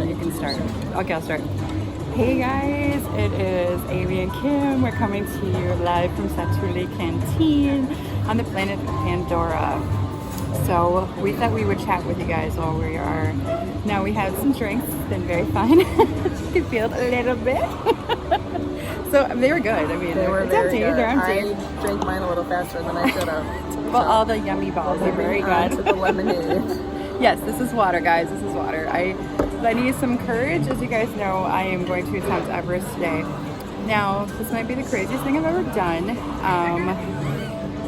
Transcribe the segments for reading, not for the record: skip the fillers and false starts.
then you can start. Okay, I'll start. Hey guys, it is Amy and Kim. We're coming to you live from Satuli Canteen on the planet Pandora. So we thought we would chat with you guys while we are. Now we had some drinks, it's been very fun. You can feel it a little bit. So they were good. I mean, they were very empty. good. They're empty. I drank mine a little faster than I should have. Well, all the yummy balls are very good. To the lemonade. Yes, this is water, guys. This is water. I need some courage. As you guys know, I am going to attempt Everest today. Now, this might be the craziest thing I've ever done.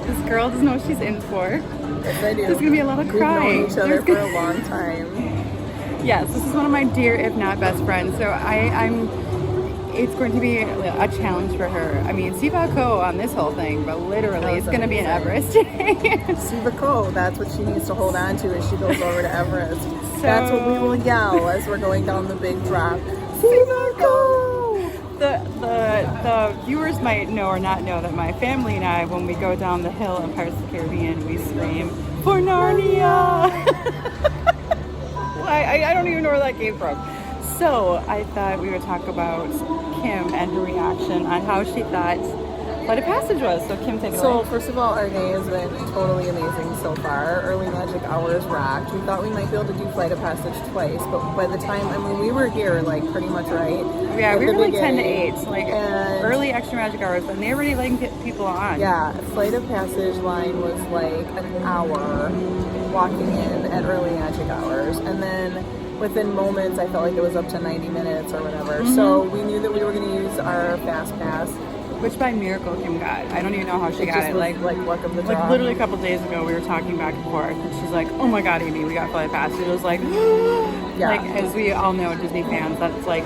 This girl doesn't know what she's in for. Yes, I do. There's gonna be a lot of crying. We've known each other for a long time. Yes, this is one of my dear, if not best friends. So it's going to be a challenge for her. I mean, Siva Ko on this whole thing, but literally it's going to be an Everest. Siva Ko, that's what she needs to hold on to as she goes over to Everest. That's what we will yell as we're going down the big drop. Siva Ko! The viewers might know or not know that my family and I, when we go down the hill in Pirates of the Caribbean, we scream, "For Narnia!" I don't even know where that came from. So I thought we would talk about Kim and her reaction on how she thought Flight of Passage was. So Kim, take it away. So first of all, our day has been totally amazing so far. Early Magic Hours rocked. We thought we might be able to do Flight of Passage twice, but by the time, I mean, we were here like pretty much right. Yeah, we were like 10 to 8, like and early Extra Magic Hours, and they already letting people on. Yeah, Flight of Passage line was like an hour walking in at Early Magic Hours, and then within moments, I felt like it was up to 90 minutes or whatever. Mm-hmm. So we knew that we were going to use our Fast Pass. Which by miracle Kim got. I don't even know how she got it. Like luck of the draw. Like literally a couple days ago, we were talking back and forth, and she's like, "Oh my God, Amy, we got Flight of Passage." It was like, yeah. Like as we all know, Disney fans, that's like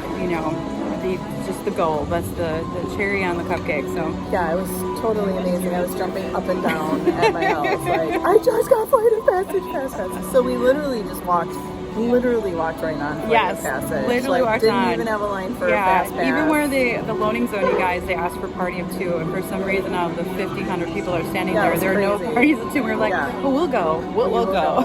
just the goal. That's the cherry on the cupcake. So yeah, it was totally amazing. I was jumping up and down at my house, like I just got Flight of Passage, Fast Pass. So we literally just walked right on Flight of Passage. Literally walked didn't on. Even have a line for a Fast Pass. Even where the loading zone, you guys, they asked for party of 2, and for some reason out of the 1,500 people that are standing there are no parties of 2. We're like, well, we'll go. We'll go.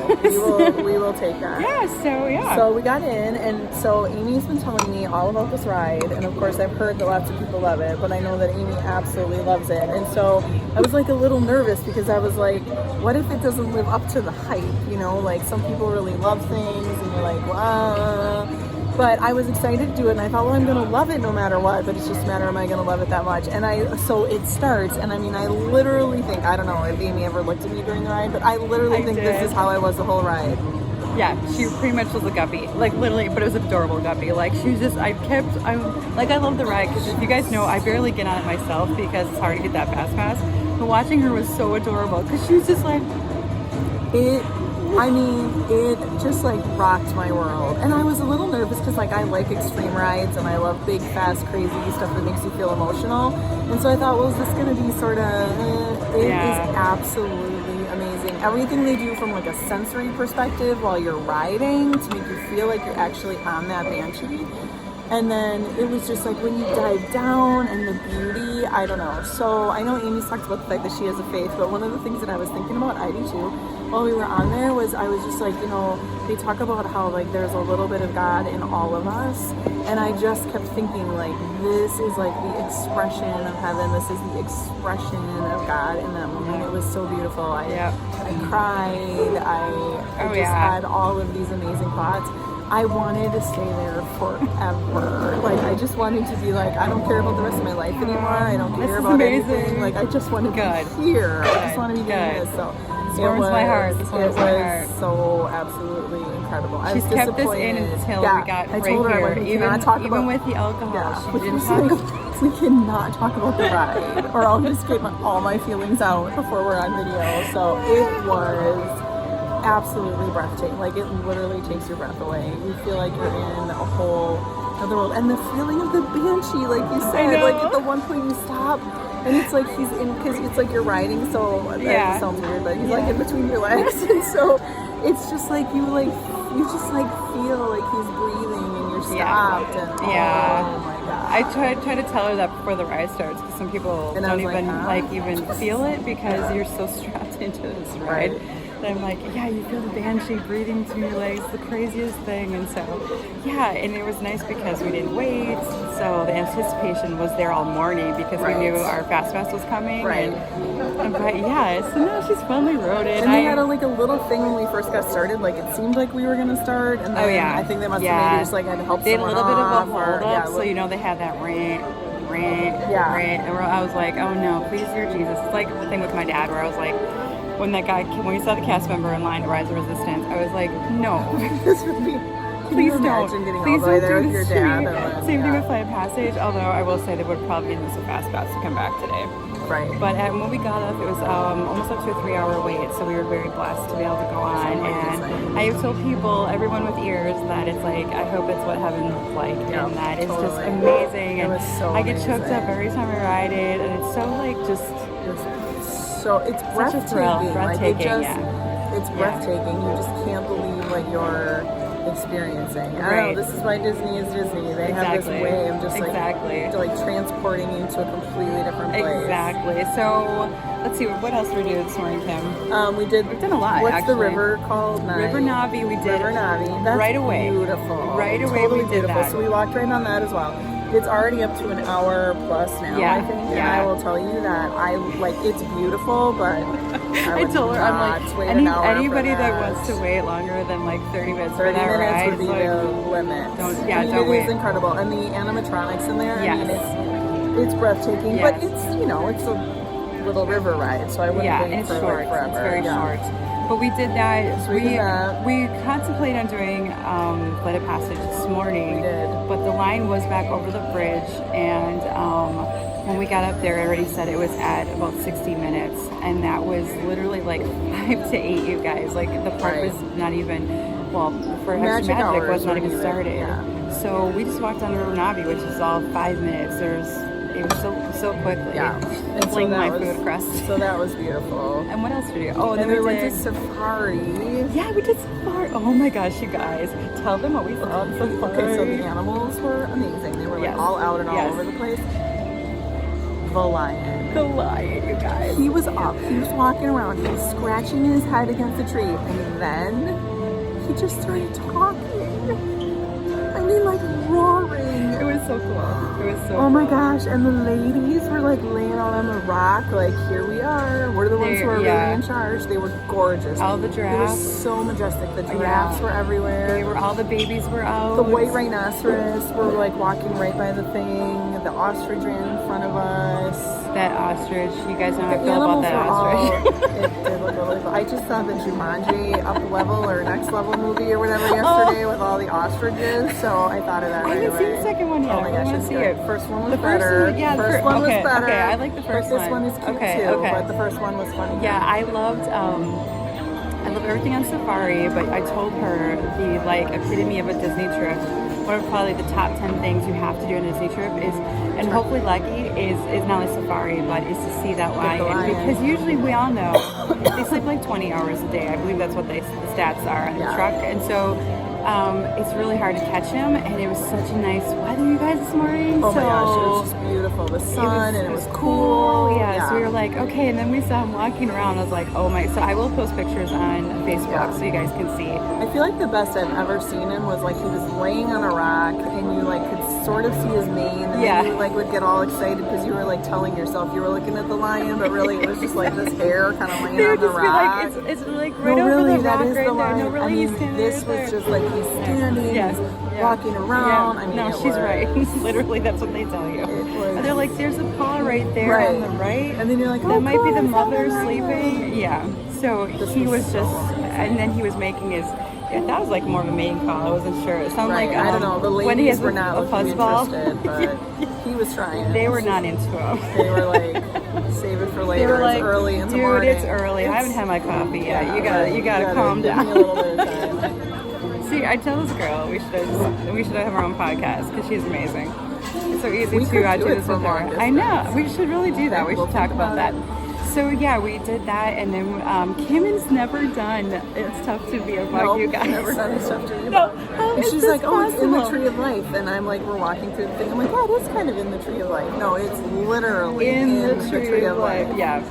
we will take that. Yeah. So we got in, and so Amy's been telling me all about this ride, and of course I've heard that lots of people love it, but I know that Amy absolutely loves it, and so I was like a little nervous because I was like, what if it doesn't live up to the hype? You know, like some people really love things, and you're like, wow. But I was excited to do it, and I thought, well, I'm going to love it no matter what, but it's just a matter, am I going to love it that much? And so it starts, and I mean, I literally think, I don't know if Amy ever looked at me during the ride, but I literally think this is how I was the whole ride. Yeah, she pretty much was a guppy, like literally, but it was an adorable guppy. Like she was just, I love the ride, because if you guys know, I barely get on it myself because it's hard to get that Fast Pass, but watching her was so adorable, because she was just like, it just like rocked my world. And I was a little nervous because like I like extreme rides and I love big, fast, crazy stuff that makes you feel emotional. And so I thought, well, is this going to be sort of, It is absolutely amazing. Everything they do from like a sensory perspective while you're riding to make you feel like you're actually on that Banshee. And then it was just like when you dive down and the beauty, I don't know. So I know Amy's talked about the fact that she has a faith, but one of the things that I was thinking about, I do too, while we were on there was I was just like, you know, they talk about how like there's a little bit of God in all of us. And I just kept thinking like, this is like the expression of heaven. This is the expression of God in that moment. It was so beautiful. I cried. I just had all of these amazing thoughts. I wanted to stay there forever. Like, I just wanted to be like, I don't care about the rest of my life anymore. I don't care about anything. Like, I just want to be here. I just want to be doing this. So this warms my heart. This warms my heart. So absolutely incredible. She's kept this in until we got right here. Even with the alcohol, she didn't talk. We cannot talk about the ride, or I'll just get all my feelings out before we're on video. So it was absolutely breathtaking. Like it literally takes your breath away. You feel like you're in a whole other world, and the feeling of the Banshee, like you said, like at the one point you stop and it's like he's in, because it's like you're riding, so that sounds weird, but he's like in between your legs, and so it's just like you just like feel like he's breathing and you're stopped. And oh my God. I try to tell her that before the ride starts, because some people don't even even feel it because you're so strapped into this ride. I'm like, yeah, you feel the banshee breathing through your legs, the craziest thing. And so, yeah, and it was nice because we didn't wait. So the anticipation was there all morning because we knew our Fast Pass was coming. Right. But yeah, so now she's finally rode it. And they had a little thing when we first got started. Like it seemed like we were gonna start, and then I think they must have maybe just like had to help they had a someone little bit of a off, hold up, so you know they had that rant, and I was like, oh no, please, dear Jesus. It's like the thing with my dad where I was like, when we saw the cast member in line to Rise of Resistance, I was like, no. This would be. Please don't. Please don't do with your dad. Same thing with Flight of Passage, although I will say they would probably use a Fast Pass to come back today. Right. But when we got up, it was almost up to a 3-hour wait, so we were very blessed to be able to go on. And I have told people, everyone with ears, that it's like, I hope it's what heaven looks like, and that it's just amazing. And I get choked up every time I ride it, and it's so like just... It's breathtaking. Breathtaking, It's breathtaking. You just can't believe what you're experiencing. I don't know, this is why Disney is Disney. They have this way of just like transporting you to a completely different place. Exactly. So let's see, what else did we do this morning, Kim? We've done a lot. What's the river called? River Navi. We did River Navi. That's right away. Beautiful. Right away, totally we did beautiful. that. So we walked right on that as well. It's already up to an hour plus now, I think. And I will tell you that it's beautiful, but I told her, I'm like, anybody that wants to wait longer than like 30 minutes for that ride, would be the limit. Don't it wait. Is incredible, and the animatronics in there. I mean, it's breathtaking, but it's it's a little river ride, so I wouldn't wait for short. Forever. It's very short. But we did that. So we contemplated on doing Flight of Passage this morning. We did. But the line was back over the bridge, and when we got up there, I already said it was at about 60 minutes, and that was literally like 5 to 8, you guys. Like the park was not even, for Magic was not even started. Yeah. So we just walked on River Navi, which is all 5 minutes. It was so quickly. Yeah. And fling my food across. So that was beautiful. And what else did we do? Oh, and then we went to Safari. Yeah, we did Safari. Oh my gosh, you guys. Tell them what we saw at Safari. Okay, so the animals were amazing. They were like all out and all over the place. The lion. The lion, you guys. He was up. He was walking around. He was scratching his head against a tree. And then he just started talking. I mean, like roaring. It was so cool. It was so Oh my gosh. And the ladies were like laying out on the rock. Like, here we are. We're the ones who are really in charge. They were gorgeous. All the giraffes. They were so majestic. The giraffes were everywhere. All the babies were out. The white rhinoceros were like walking right by the thing. The ostrich ran in front of us. That ostrich. You guys know how I feel about that ostrich. It did look really cool. I just saw the Jumanji Up Level or Next Level movie or whatever yesterday with all the ostriches. So I thought of that right away. I haven't seen the second one yet. Oh my gosh, it's see good. it. First one was better. First one was better. Okay, I like the first one. This one is cute too, but the first one was funny. Yeah, I loved everything on Safari, but I told her the epitome of a Disney trip. One of probably the top 10 things you have to do on a Disney trip is, and hopefully lucky, is not only Safari, but is to see that lion. Because usually we all know they sleep like 20 hours a day. I believe that's what the stats are on the truck. And so it's really hard to catch him, and it was such a nice weather, you guys, this morning. Oh my gosh, it was just beautiful. The sun, and it was cool. Yeah, so we were like, okay, and then we saw him walking around. I was like, oh my. So I will post pictures on Facebook so you guys can see. I feel like the best I've ever seen him was like he was laying on a rock, and you like could sort of see his mane, and then you like would get all excited because you were like telling yourself you were looking at the lion, but really it was just like this hair kind of laying on the rock. Like, it's like right over the rock right there. No, really, I mean, this was just like he's standing, he's walking around. I mean, no, she's right. Literally, that's what they tell you. And they're like, there's a paw right there on the right. And then you're like, that might be the mother sleeping. Yeah. So he was just, and then he was making his. That was like more of a mating call. I wasn't sure. It sounded like I don't know. The ladies when he has were not a fuzzball, but he was trying. They were not into him. They were like, save it for later. They were like, it's early in the morning. Dude, it's early. I haven't had my coffee yet. You gotta calm down. Give me a little bit of time. See, I tell this girl we should have her own podcast because she's amazing. It's so easy to do this with her. I know. We should really do that. We should talk about that. So yeah, we did that, and then Kim's never done. It's tough to be a bug, you guys. Never done stuff to be a bug. And she's like, oh, it's in the Tree of Life, and I'm like, we're walking through the thing. I'm like, yeah, it is kind of in the Tree of Life. No, it's literally in the Tree of Life. Yeah.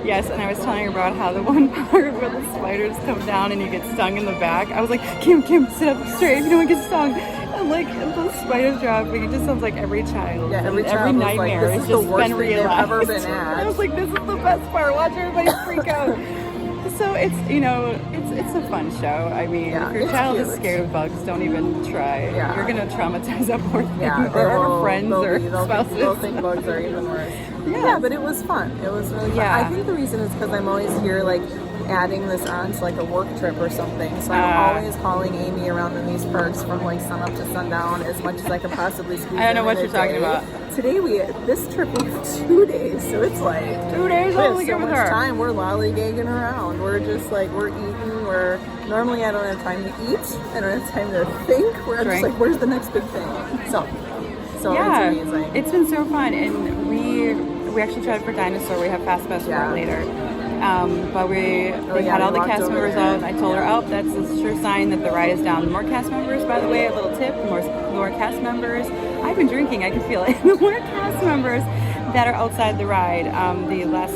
Yes, and I was telling her about how the one part where the spiders come down and you get stung in the back. I was like, Kim, sit up straight if you don't get stung. And like those spiders dropping, it just sounds like every child. Yeah, every and child every was like, nightmare this has is the just worst been thing they've realized. ever been at. I was like, this is the best part. Watch everybody freak out. So it's it's a fun show. I mean, Yeah, if your it's child cute. is scared of bugs, don't even try. Yeah. You're gonna traumatize that poor thing. Yeah, or our friends or they'll spouses. They'll think bugs are even worse. Yeah. Yeah, but it was fun. It was really fun. Yeah. I think the reason is because I'm always here, like, adding this on to, like, a work trip or something. So I'm always calling Amy around in these parks from, like, sun up to sundown as much as I could possibly squeeze I don't know in what a you're talking day. about. Today, this trip we have 2 days, so it's like... 2 days we have only so good with much her. time. We're lollygagging around. We're just, like, we're eating. Normally I don't have time to eat. I don't have time to think. We're just Drink. like, where's the next big thing? So Yeah, it's amazing. it's been so fun, and we actually tried for Dinosaur. We have Fast Pass for Yeah. it later, but we yeah, had all we the walked cast over members there. out. I told her, oh, that's a sure sign that the ride is down. The more cast members, by the way, a little tip: the more cast members. I've been drinking, I can feel it. The more cast members that are outside the ride, the less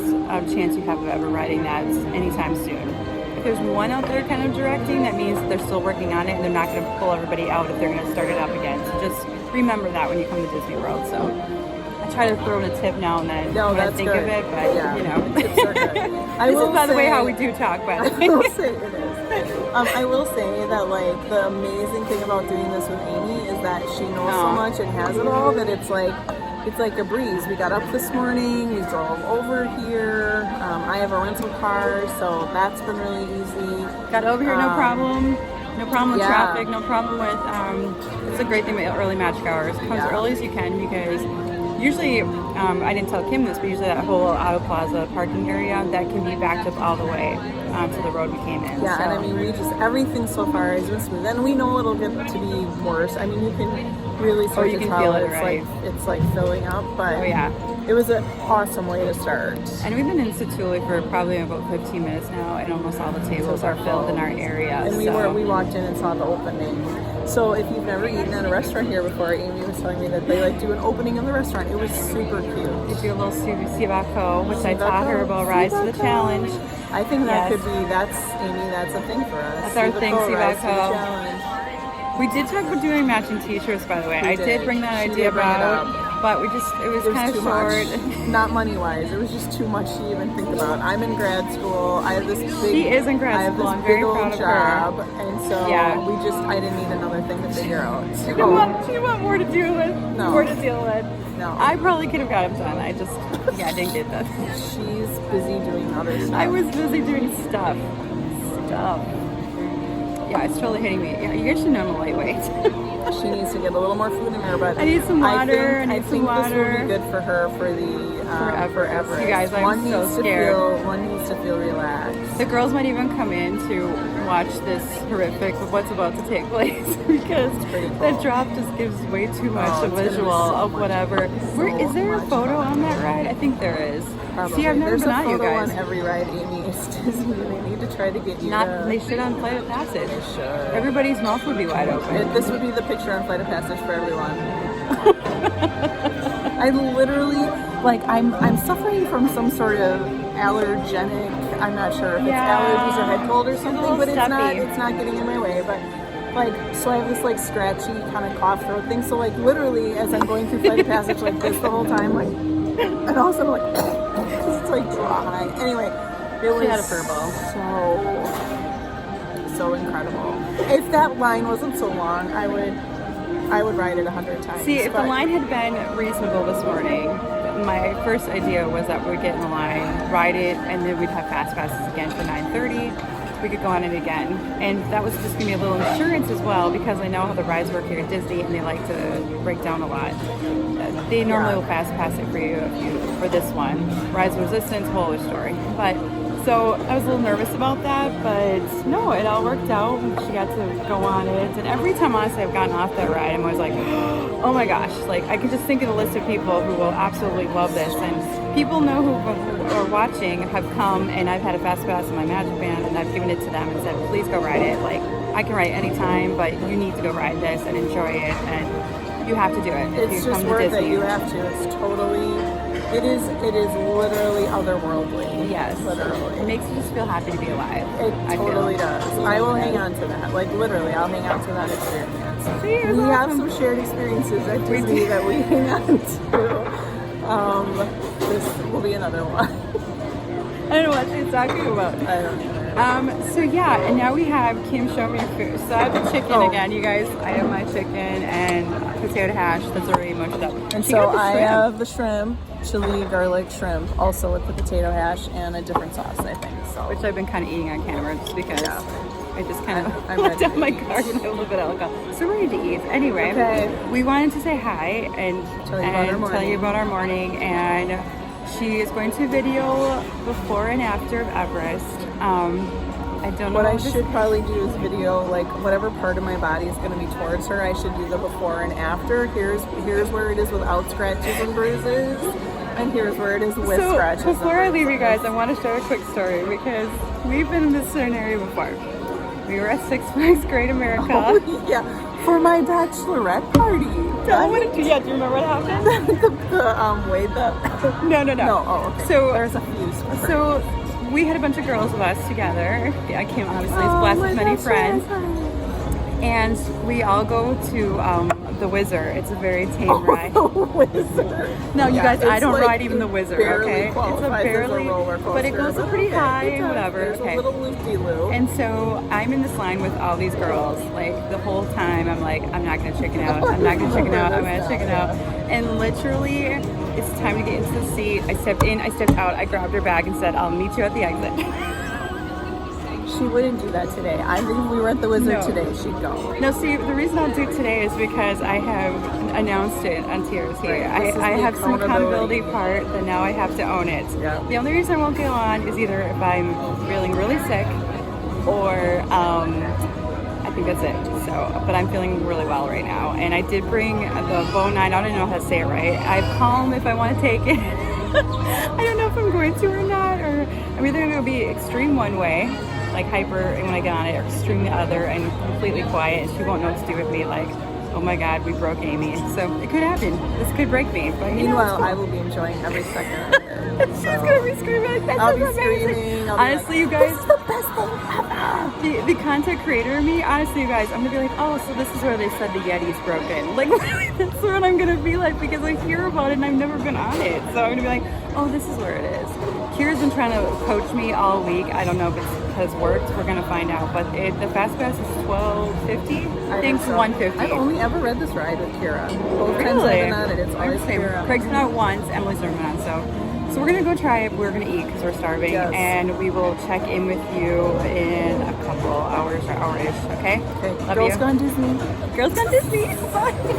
chance you have of ever riding that anytime soon. If there's one out there kind of directing, that means they're still working on it and they're not going to pull everybody out if they're going to start it up again. So just remember that when you come to Disney World. So I try to throw in a tip now and then No, when I that's think good. of it, but Yeah, you know. tips are good. I This will is, by the way, say- how we do talk, by the I way. will say it is. I will say that, like, the amazing thing about doing this with Amy is that she knows so Aw. much and has it all that it's like a breeze. We got up this morning, we drove over here. I have a rental car, so that's been really easy. Got over here, no problem. No problem with yeah. traffic, no problem with, it's a great thing about early magic hours. Come as Yeah. early as you can because usually, I didn't tell Kim this, but usually that whole Auto Plaza parking area, that can be backed up all the way to the road we came in. Yeah, so. and I mean, everything so far has been smooth. And we know it'll get to be worse. I mean, you can really start you to can tell feel it, it's right? it's like filling up, but Oh, yeah. it was an awesome way to start. And we've been in Satu'li for probably about 15 minutes now, and almost all the tables are filled in our area. And so. we walked in and saw the opening. So if you've never eaten at a restaurant here before, Amy was telling me that they like do an opening of the restaurant. It was super cute. We do a little Sivako, which I taught her about Rise to the Sivako. Challenge. I think that Yes. could be, that's a thing for us. That's our thing, Rise to the Sivako. Challenge. We did talk about doing matching t-shirts, by the way. I did did. bring that She idea did bring it about, up. but it was It kind was of too short. much. Not money-wise. It was just too much to even think about. I'm in grad school. I have this big... She is in grad I have school. this I'm very big old proud of her. job, and so Yeah. I didn't need another thing to figure out. She want more to deal with, No. more to deal with. No. I probably could have got them done. I just, I didn't get them. She's busy doing other stuff. I was busy doing stuff. Yeah, it's totally hitting me. Yeah, you guys should know I'm a lightweight. She needs to get a little more food in her, but I need some water. I think this will water. be good for her for the For Everest. You guys, I'm one so needs scared. One needs to feel relaxed. The girls might even come in to watch this horrific what's about to take place because pretty cool. that drop just gives way too much Oh, a it's gonna be visual so of much- whatever. Is there a much photo fun. on that ride? I think there is. Probably. See, I've never There's been a on you photo guys. on every ride, Amy. It's Disney. They need to try to get you Not to... they should on Flight of Passage. They should. Everybody's mouth would be wide open. This would be the picture on Flight of Passage for everyone. I literally, like, I'm suffering from some sort of allergenic, I'm not sure if Yeah. it's allergies or head cold or She's a something, little but stuffy. it's not getting in my way. But, like, so I have this, like, scratchy kind of cough throat thing. So, like, literally, as I'm going through Flight of Passage like this the whole time, like, and also, like, it's, like, dry. Anyway, it was had a furball. so incredible. If that line wasn't so long, I would ride it 100 times. See, if the but- line had been reasonable this morning, my first idea was that we'd get in the line, ride it, and then we'd have fast passes again for 9:30. We could go on it again, and that was just gonna be a little insurance as well because I know how the rides work here at Disney, and they like to break down a lot. They normally will fast pass it for you for this one. Rise of Resistance, whole other story, but. So I was a little nervous about that, but no, it all worked out. She got to go on it, and every time, honestly, I've gotten off that ride, I'm always like, oh my gosh, like I can just think of a list of people who will absolutely love this, and people know who are watching have come, and I've had a fast pass in my Magic Band, and I've given it to them and said, please go ride it. Like I can ride anytime, but you need to go ride this and enjoy it, and you have to do it. If It's you just come to worth it. Disney. You have to. It's totally It is literally otherworldly. Yes. It Literally. makes you just feel happy to be alive. It I feel. totally does. I will hang on to that. Like literally, I'll hang on to that experience. See, it's We have awesome. some shared experiences at We Disney do. that we hang on to. This will be another one. I don't know what she's talking about. I don't know. So yeah, and now we have Kim show me your food. So I have the chicken Oh. again, you guys. I have my chicken and potato hash that's already mushed up. And She so got the I shrimp. have the shrimp, chili garlic shrimp, also with the potato hash and a different sauce, I think. So which I've been kind of eating on camera just because Yeah. I just kind of I'm left ready out to my eat. card and I have a little bit of alcohol. So we're ready to eat. Anyway, Okay. we wanted to say hi and Tell you about our tell you morning. about our morning. And she is going to video before and after of Everest. I don't know what I if this- should probably do is video like whatever part of my body is going to be towards her. I should do the before and after. Here's where it is without scratches and bruises, and here's where it is with So scratches. and before I leave you bruises. guys, I want to share a quick story because we've been in this scenario before. We were at Six Flags Great America. Oh, yeah, for my bachelorette party. Do you remember what happened? No. No, oh, okay. So there's a few. specific- So we had a bunch of girls with us together. Yeah, Kim obviously is Oh, blessed my with many bachelorette friends. party. And we all go to the Whizzer. It's a very tame ride. The Whizzer. No, you Yeah, guys, I it's don't like ride even it the Whizzer, barely okay? It's a qualifies barely, as a roller coaster, but it goes but pretty okay, high it and does. whatever. There's Okay. a little loop-de-loop. And so I'm in this line with all these girls. Like the whole time, I'm like, I'm not gonna chicken out. I'm not gonna chicken out. I'm gonna chicken out. And literally, it's time to get into the seat. I stepped in. I stepped out. I grabbed her bag and said, "I'll meet you at the exit." She wouldn't do that today. I think if we were at the Wizard No. today, she'd go. No, see, the reason I'll do it today is because I have announced it on TRC. Right, this is I the have some accountability accountability. part that now I have to own it. Yeah. The only reason I won't go on is either if I'm feeling really sick or I think that's it. So, but I'm feeling really well right now. And I did bring the Bone 9. I don't know how to say it right. I have Calm if I want to take it. I don't know if I'm going to or not. Or I'm either going to be extreme one way, like hyper when I get on it, or extreme the other and completely quiet. And she won't know what to do with me. Like, oh my God, we broke Amy. So it could happen. This could break me. But you know, Meanwhile, it's I will be enjoying every second of it. She's So, gonna be screaming like, that's I'll be amazing. screaming. I'll be Honestly, like, you guys, this is the best thing ever. the content creator in me, honestly, you guys, I'm gonna be like, oh, so this is where they said the Yeti's broken. Like, that's what I'm gonna be like because I hear about it and I've never been on it. So I'm gonna be like, oh, this is where it is. Kira's been trying to coach me all week. I don't know if it has worked. We're gonna find out. But the fast pass is $12.50. I think so. $150. I've only ever read this ride with Kira. Both times I've been on it, it's I would always say Kira. Craig's been out once, Emily's never been on, so we're gonna go try it. We're gonna eat because we're starving, Yes. and we will check in with you in a couple hours or hour-ish. Okay? Okay, Love Girls you. Gone Disney. Girls Gone Disney. Bye.